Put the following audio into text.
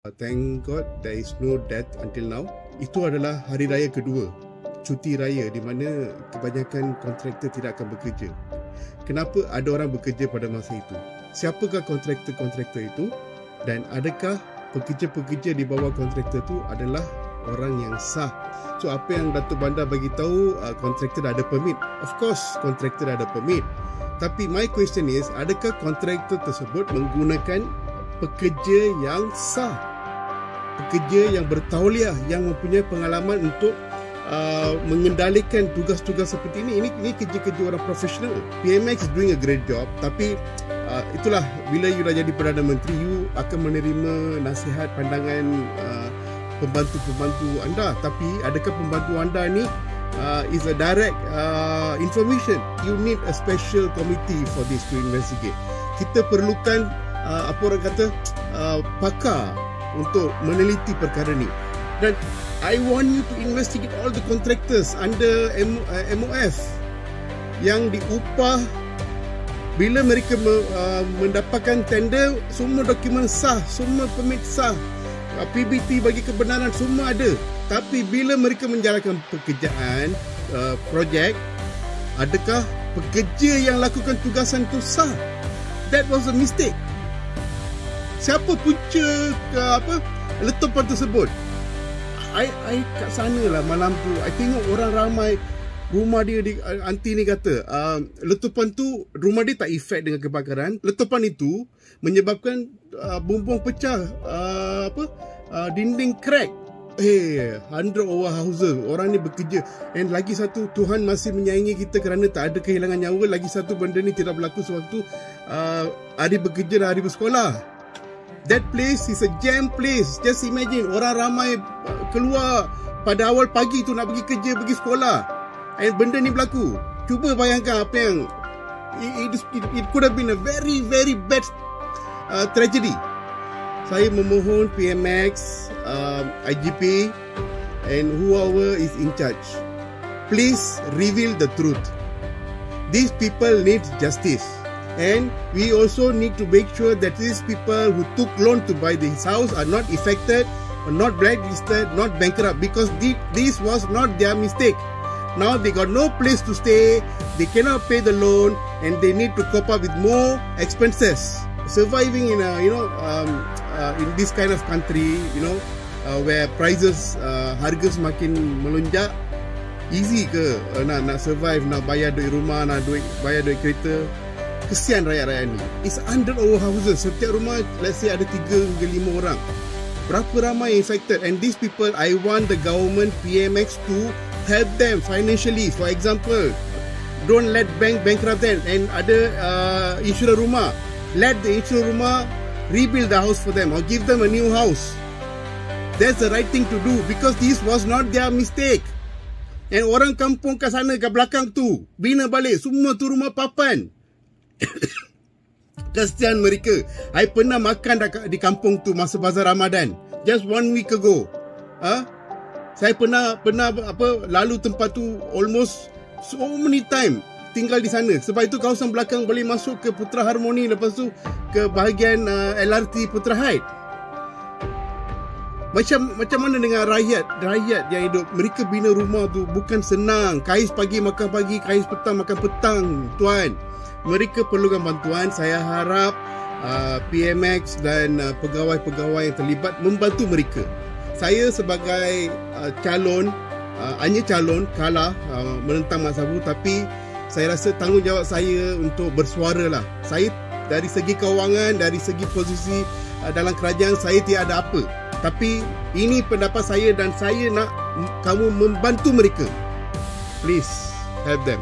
Thank God there is no death until now. Itu adalah hari raya kedua, cuti raya, di mana kebanyakan kontraktor tidak akan bekerja. Kenapa ada orang bekerja pada masa itu? Siapakah kontraktor-kontraktor itu? Dan adakah pekerja-pekerja di bawah kontraktor itu adalah orang yang sah? So apa yang Datuk Bandar bagi tahu, kontraktor dah ada permit. Of course kontraktor dah ada permit. Tapi my question is, adakah kontraktor tersebut menggunakan pekerja yang sah, pekerja yang bertauliah, yang mempunyai pengalaman untuk mengendalikan tugas-tugas seperti ini? Ini kerja-kerja orang profesional. PMX is doing a great job. Tapi itulah, bila you dah jadi Perdana Menteri, you akan menerima nasihat, pandangan pembantu-pembantu anda. Tapi adakah pembantu anda ni is a direct information? You need a special committee for this to investigate. Kita perlukan apa orang kata, pakar untuk meneliti perkara ni. Dan I want you to investigate all the contractors under MOF yang diupah. Bila mereka mendapatkan tender, semua dokumen sah, semua permit sah, PBT bagi kebenaran semua ada. Tapi bila mereka menjalankan pekerjaan projek, adakah pekerja yang lakukan tugasan itu sah? That was a mistake. Siapa punca letupan tersebut? I kat sana lah malam tu, I tengok orang ramai. Rumah dia, aunty ni kata letupan tu, rumah dia tak efek dengan kebakaran. Letupan itu menyebabkan bumbung pecah, dinding crack. 100 over houses, orang ni bekerja. And lagi satu, Tuhan masih menyayangi kita kerana tak ada kehilangan nyawa. Lagi satu, benda ni tidak berlaku sewaktu adik bekerja dan adik bersekolah. That place is a jam place. Just imagine, orang ramai keluar pada awal pagi tu nak pergi kerja, pergi sekolah, and benda ni berlaku. Cuba bayangkan apa yang it could have been a very very bad tragedy. Saya memohon PMX, IGP and whoever is in charge, please reveal the truth. These people need justice. And we also need to make sure that these people who took loan to buy this house are not affected, or not blacklisted, not bankrupt, because this was not their mistake. Now they got no place to stay, they cannot pay the loan, and they need to cope up with more expenses. Surviving in in this kind of country, where prices, harga semakin melonjak, easy ke nak survive, nak bayar duit rumah, nak bayar duit kereta? Kesian rakyat-rakyat ni. It's 100 over houses. Setiap rumah, let's say ada 3 hingga 5 orang. Berapa ramai infected? And these people, I want the government, PMX to help them financially. For example, don't let bank bankrupt them. And ada insurans rumah, let the insurans rumah rebuild the house for them or give them a new house. That's the right thing to do, because this was not their mistake. And orang kampung kat sana, kat belakang tu, bina balik, semua tu rumah papan. Kesian mereka. I pernah makan di kampung tu masa bazar Ramadan, just 1 week ago. Saya pernah lalu tempat tu almost so many time, tinggal di sana. Sebab itu kawasan belakang boleh masuk ke Putra Harmoni, lepas tu ke bahagian LRT Putra Height. Macam mana dengan rakyat yang hidup? Mereka bina rumah tu bukan senang. Kais pagi makan pagi, kais petang makan petang, tuan. Mereka perlukan bantuan. Saya harap PMX dan pegawai-pegawai yang terlibat membantu mereka. Saya sebagai hanya calon kalah menentang Mat Sabu, tapi saya rasa tanggungjawab saya untuk bersuara lah. Saya dari segi kewangan, dari segi posisi dalam kerajaan, saya tiada apa. Tapi ini pendapat saya dan saya nak kamu membantu mereka. Please help them.